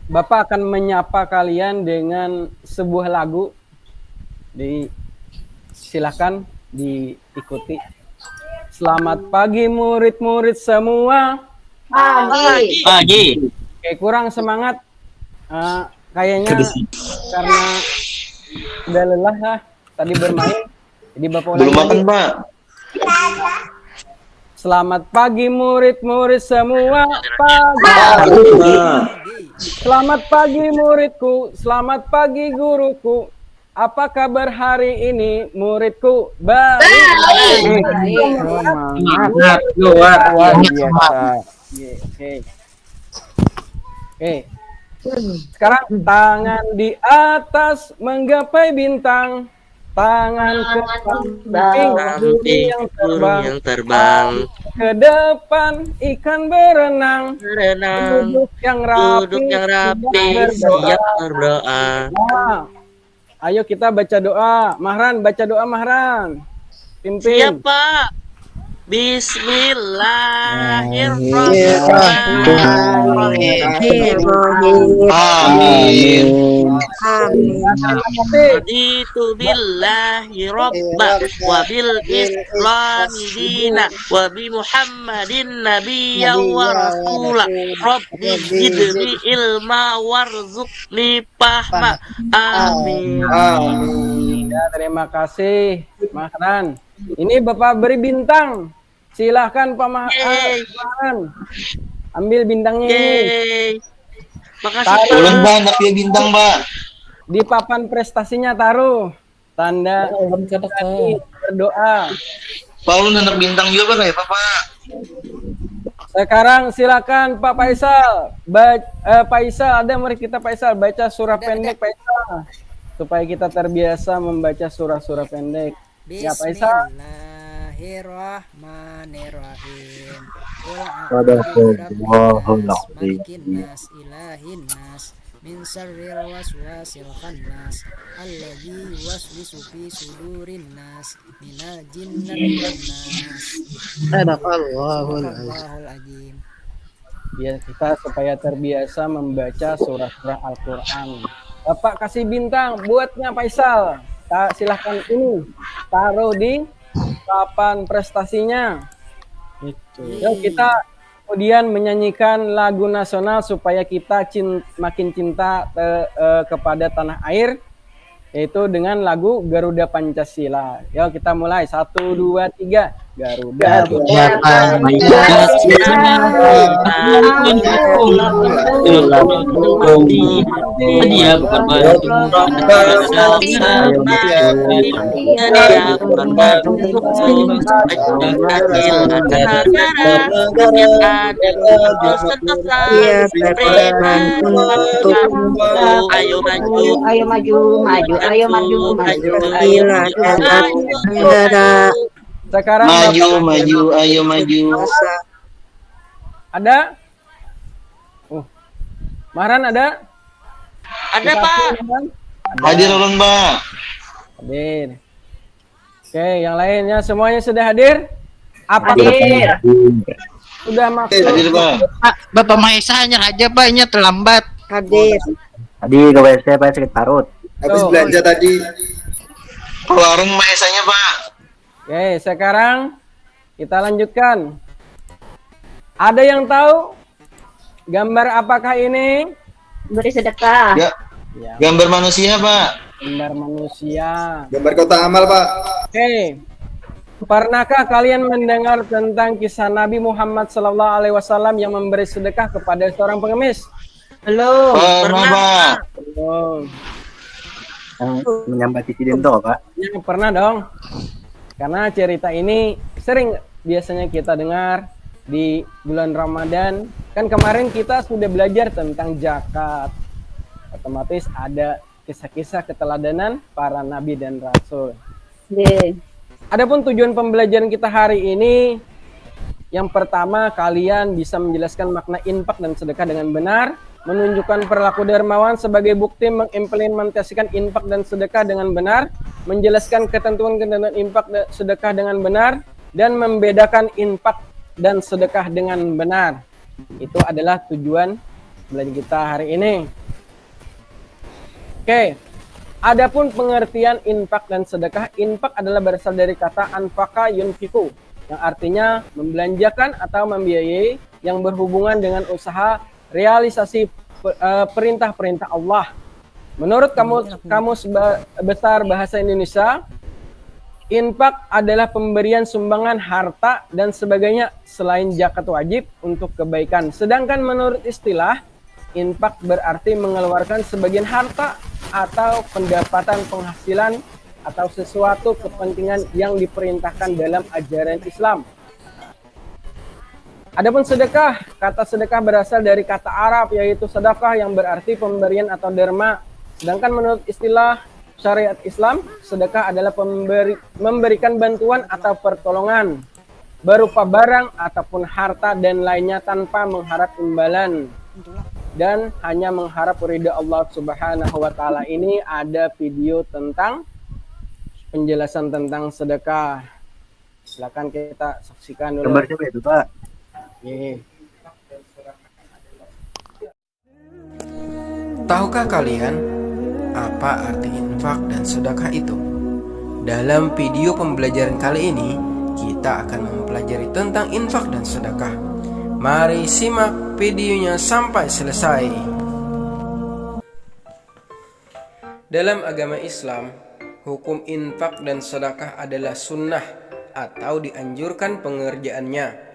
Bapak akan menyapa kalian dengan sebuah lagu. Silakan diikuti. Selamat pagi murid-murid semua. Pagi. Oke, kurang semangat. Kayaknya karena udah lelah lah tadi bermain. Jadi Bapak ulangi Belum makan, lagi. Pak. Selamat pagi murid-murid semua. Pagi. Selamat pagi muridku. Selamat pagi guruku. Apa kabar hari ini muridku? Baik. Semangat luar biasa. Oke. Sekarang tangan di atas menggapai bintang. Tangan ke samping yang terbang. Ke depan ikan berenang. Duduk yang rapi, siap berdoa. Ayo kita baca doa. Mahran, baca doa Mahran. Pimpin. Siapa? Bismillahirrahmanirrahim. Amin. Raditu billahi rabba wa bil islami dina wa bi muhammadin nabiyya wa rasula rabbi zidni ilma warzuqni fahma. Amin. Ya, terima kasih Mahran. Ini Bapak beri bintang. Silahkan Pak Mahran. Ambil bintangnya ini. Makasih Pak. Tolong banyak ya bintang, Pak. Di papan prestasinya taruh tanda berdoa. Pak, lu nanak bintang juga Pak, ya Pak? Sekarang silakan Pak Faisal. Faisal, ada murid kita Faisal, baca surah pendek Faisal. Supaya kita terbiasa membaca surah-surah pendek. Ya Faisal. Bismillahirrahmanirrahim. Min syarril waswasil khannas alladzi yuwaswisu fi sudurin nas minal jinnati wan nas. Sadaqallahul azim. Biar kita supaya terbiasa membaca surah-surah Al-Qur'an. Bapak kasih bintang buatnya Faisal. Silahkan ini taruh di papan prestasinya. Yuk kita kemudian menyanyikan lagu nasional supaya kita makin cinta kepada tanah air, yaitu dengan lagu Garuda Pancasila. Yuk kita mulai 1, 2, 3. Garuda Sekarang maju, ayo maju. Ada? Mahran ada? Ada Pak. Hadir ulun, Pak. Hadir. Oke, yang lainnya semuanya sudah hadir? Apa hadir? Sudah maksud? Hadir, Pak. Bapak Maesa hanya aja Pak, ini terlambat. Hadir. Tadi ke WC Pak, sakit parut. Habis belanja tadi. Warung Maesanya, Pak. Oke, sekarang kita lanjutkan. Ada yang tahu gambar apakah ini? Beri sedekah. Ya. Gambar manusia, Pak. Gambar manusia. Gambar kota amal, Pak. Oke. Pernahkah kalian mendengar tentang kisah Nabi Muhammad SAW yang memberi sedekah kepada seorang pengemis? Belum. Pernah, Pak. Belum. Menyambati Sidento, Pak. Ya, pernah dong. Karena cerita ini sering biasanya kita dengar di bulan Ramadan. Kan kemarin kita sudah belajar tentang zakat. Otomatis ada kisah-kisah keteladanan para nabi dan rasul. Adapun tujuan pembelajaran kita hari ini, yang pertama kalian bisa menjelaskan makna infak dan sedekah dengan benar, menunjukkan perilaku dermawan sebagai bukti mengimplementasikan infak dan sedekah dengan benar, menjelaskan ketentuan-ketentuan infak dan sedekah dengan benar, dan membedakan infak dan sedekah dengan benar. Itu adalah tujuan pelajaran kita hari ini. Oke, adapun pengertian infak dan sedekah. Infak adalah berasal dari kata anfaqa yunfiku, yang artinya membelanjakan atau membiayai yang berhubungan dengan usaha realisasi perintah-perintah Allah. Menurut Kamus Besar Bahasa Indonesia, infak adalah pemberian sumbangan harta dan sebagainya selain zakat wajib untuk kebaikan. Sedangkan menurut istilah, infak berarti mengeluarkan sebagian harta atau pendapatan penghasilan atau sesuatu kepentingan yang diperintahkan dalam ajaran Islam. Adapun sedekah, kata sedekah berasal dari kata Arab yaitu sedekah yang berarti pemberian atau derma. Sedangkan menurut istilah syariat Islam, sedekah adalah memberikan bantuan atau pertolongan berupa barang ataupun harta dan lainnya tanpa mengharap imbalan dan hanya mengharap ridha Allah Subhanahu wa taala. Ini ada video tentang penjelasan tentang sedekah. Silakan kita saksikan dulu. Gambar siapa itu, Pak? Tahukah kalian apa arti infak dan sedekah itu? Dalam video pembelajaran kali ini, kita akan mempelajari tentang infak dan sedekah. Mari simak videonya sampai selesai. Dalam agama Islam, hukum infak dan sedekah adalah sunnah atau dianjurkan pengerjaannya.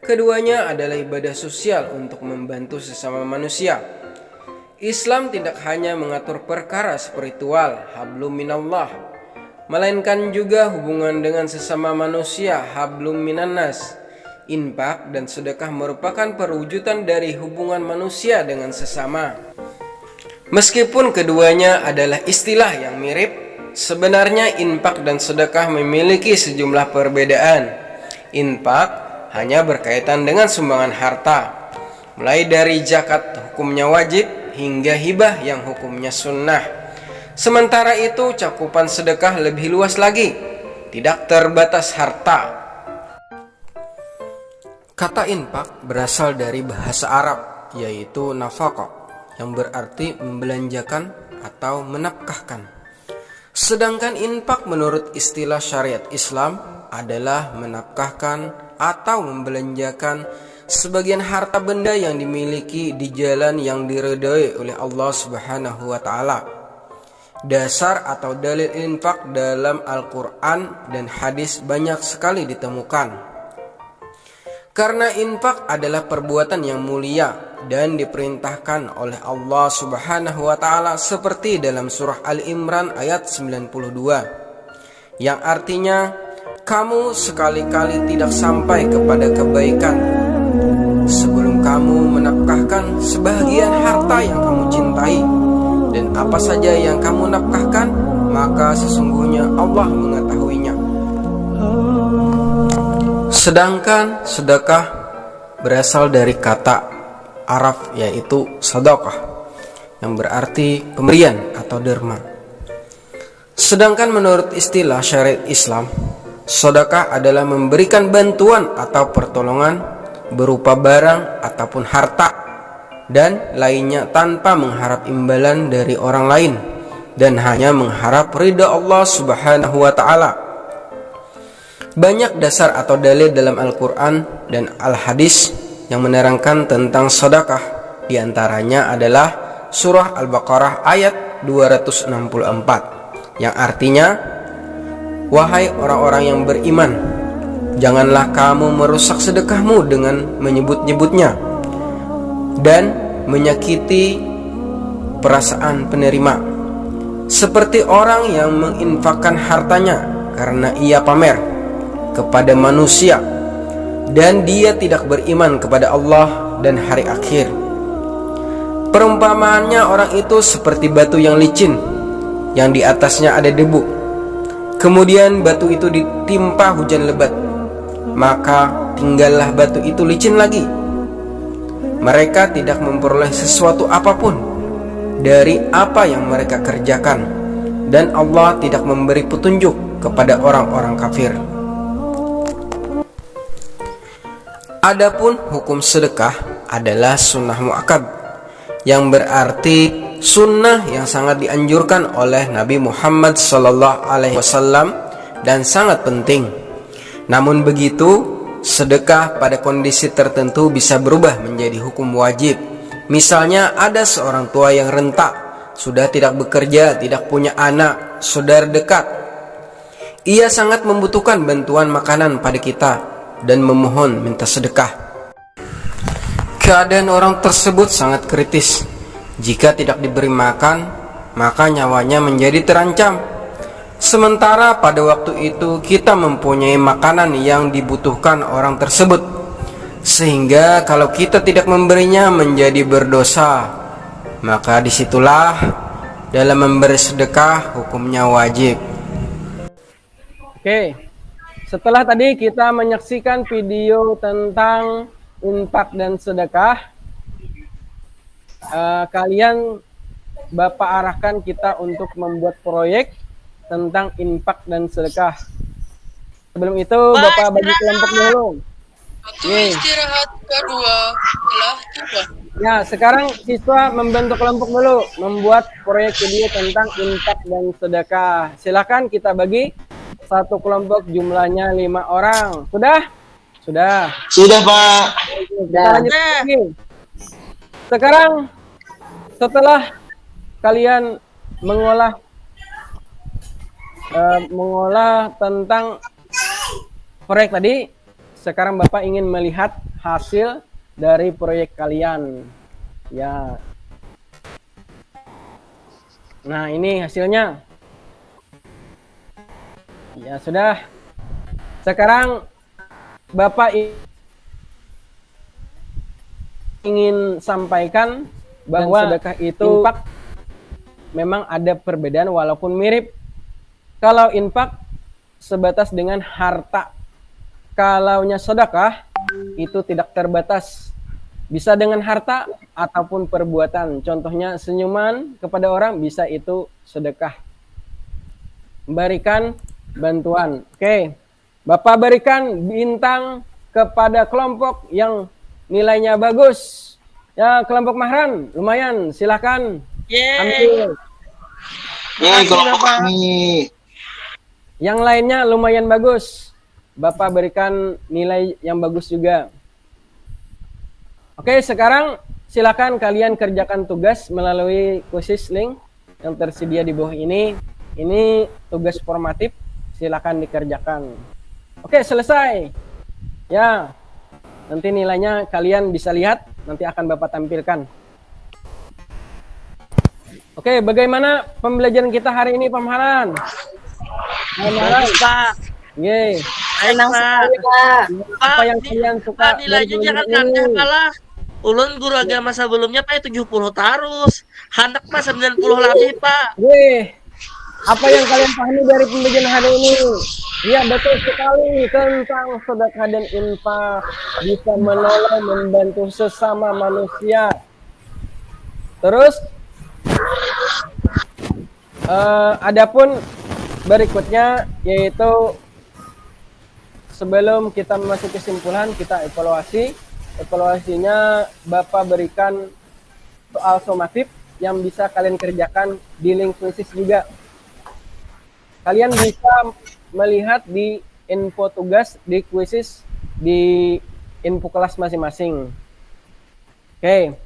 Keduanya adalah ibadah sosial untuk membantu sesama manusia. Islam tidak hanya mengatur perkara spiritual, hablum minallah, melainkan juga hubungan dengan sesama manusia, hablum minannas. Infak dan sedekah merupakan perwujudan dari hubungan manusia dengan sesama. Meskipun keduanya adalah istilah yang mirip, sebenarnya infak dan sedekah memiliki sejumlah perbedaan. Infak hanya berkaitan dengan sumbangan harta, mulai dari zakat hukumnya wajib hingga hibah yang hukumnya sunnah. Sementara itu cakupan sedekah lebih luas lagi, tidak terbatas harta. Kata infak berasal dari bahasa Arab, yaitu nafaqah, yang berarti membelanjakan atau menafkahkan. Sedangkan infak menurut istilah syariat Islam adalah menafkahkan atau membelanjakan sebagian harta benda yang dimiliki di jalan yang diridhai oleh Allah Subhanahu wa taala. Dasar atau dalil infak dalam Al-Qur'an dan hadis banyak sekali ditemukan. Karena infak adalah perbuatan yang mulia dan diperintahkan oleh Allah Subhanahu wa taala seperti dalam surah Al-Imran ayat 92, yang artinya kamu sekali-kali tidak sampai kepada kebaikan sebelum kamu menafkahkan sebahagian harta yang kamu cintai, dan apa saja yang kamu nafkahkan maka sesungguhnya Allah mengetahuinya. Sedangkan sedekah berasal dari kata Arab yaitu sadaqah, yang berarti pemberian atau derma. Sedangkan menurut istilah syariat Islam, sedekah adalah memberikan bantuan atau pertolongan berupa barang ataupun harta dan lainnya tanpa mengharap imbalan dari orang lain dan hanya mengharap ridha Allah Subhanahu wa taala. Banyak dasar atau dalil dalam Al-Quran dan Al-Hadis yang menerangkan tentang sedekah. Di antaranya adalah surah Al-Baqarah ayat 264, yang artinya, wahai orang-orang yang beriman, janganlah kamu merusak sedekahmu dengan menyebut-nyebutnya dan menyakiti perasaan penerima, seperti orang yang menginfakkan hartanya karena ia pamer kepada manusia dan dia tidak beriman kepada Allah dan hari akhir. Perumpamaannya orang itu seperti batu yang licin yang di atasnya ada debu. Kemudian batu itu ditimpa hujan lebat, maka tinggallah batu itu licin lagi. Mereka tidak memperoleh sesuatu apapun dari apa yang mereka kerjakan, dan Allah tidak memberi petunjuk kepada orang-orang kafir. Adapun hukum sedekah adalah sunnah muakkad, yang berarti sunnah yang sangat dianjurkan oleh Nabi Muhammad SAW dan sangat penting. Namun begitu, sedekah pada kondisi tertentu bisa berubah menjadi hukum wajib. Misalnya ada seorang tua yang rentak, sudah tidak bekerja, tidak punya anak, saudara dekat. Ia sangat membutuhkan bantuan makanan pada kita dan memohon minta sedekah. Keadaan orang tersebut sangat kritis. Jika tidak diberi makan, maka nyawanya menjadi terancam. Sementara pada waktu itu kita mempunyai makanan yang dibutuhkan orang tersebut, sehingga kalau kita tidak memberinya menjadi berdosa. Maka disitulah dalam memberi sedekah hukumnya wajib. Oke, setelah tadi kita menyaksikan video tentang infak dan sedekah, kalian Bapak arahkan kita untuk membuat proyek tentang infak dan sedekah. Sebelum itu Bapak bagi kelompok dulu. Istirahat kedua telah tiba. Ya, sekarang siswa membentuk kelompok dulu, membuat proyek video tentang infak dan sedekah. Silakan kita bagi satu kelompok, jumlahnya 5 orang. Sudah? Sudah. Sudah, Pak. Kita lanjut lagi. Sekarang setelah kalian mengolah tentang proyek tadi, sekarang Bapak ingin melihat hasil dari proyek kalian. Ya. Nah, ini hasilnya. Ya, sudah. Sekarang Bapak ingin sampaikan bahwa sedekah itu infak memang ada perbedaan walaupun mirip. Kalau infak sebatas dengan harta, kalaunya sedekah itu tidak terbatas, bisa dengan harta ataupun perbuatan. Contohnya senyuman kepada orang, bisa itu sedekah. Memberikan bantuan. Oke, Bapak berikan bintang kepada kelompok yang nilainya bagus. Ya, kelompok mahram lumayan, silakan ambil. Kelompok kami. Yang lainnya lumayan bagus, Bapak berikan nilai yang bagus juga. Oke, sekarang silakan kalian kerjakan tugas melalui quiz link yang tersedia di bawah ini. Ini tugas formatif, silakan dikerjakan. Oke, selesai. Ya, nanti nilainya kalian bisa lihat, nanti akan Bapak tampilkan. Oke, bagaimana pembelajaran kita hari ini, Pak Mahalan? Bagus, Pak. Yeay. Enak, Pak. Apa yang kalian suka dari nilainya jangan pembelajaran ini? kalah. Ulun guru agama sebelumnya Pak 70 tarus. Handak Pak 90 lebih, Pak. Yeay. Apa yang kalian pahami dari pembelajaran hari ini? Ya, betul sekali, tentang sedekah dan infak, bisa menolong, membantu sesama manusia. Terus adapun berikutnya, yaitu sebelum kita masuk kesimpulan, kita evaluasi. Evaluasinya Bapak berikan soal somatif yang bisa kalian kerjakan di link khusus juga. Kalian bisa melihat di info tugas di quizzes di info kelas masing-masing. Oke.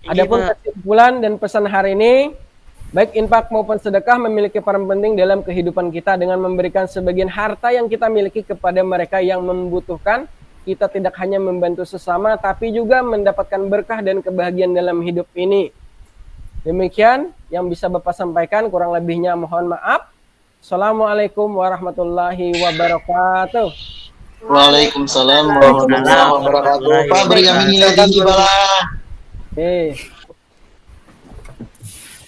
Adapun kesimpulan dan pesan hari ini, baik infak maupun sedekah memiliki peran penting dalam kehidupan kita dengan memberikan sebagian harta yang kita miliki kepada mereka yang membutuhkan. Kita tidak hanya membantu sesama, tapi juga mendapatkan berkah dan kebahagiaan dalam hidup ini. Demikian yang bisa Bapak sampaikan, kurang lebihnya mohon maaf. Assalamualaikum warahmatullahi wabarakatuh. Waalaikumsalam warahmatullahi wabarakatuh. Pak, beri kami nilai tinggi, Pak. Oke.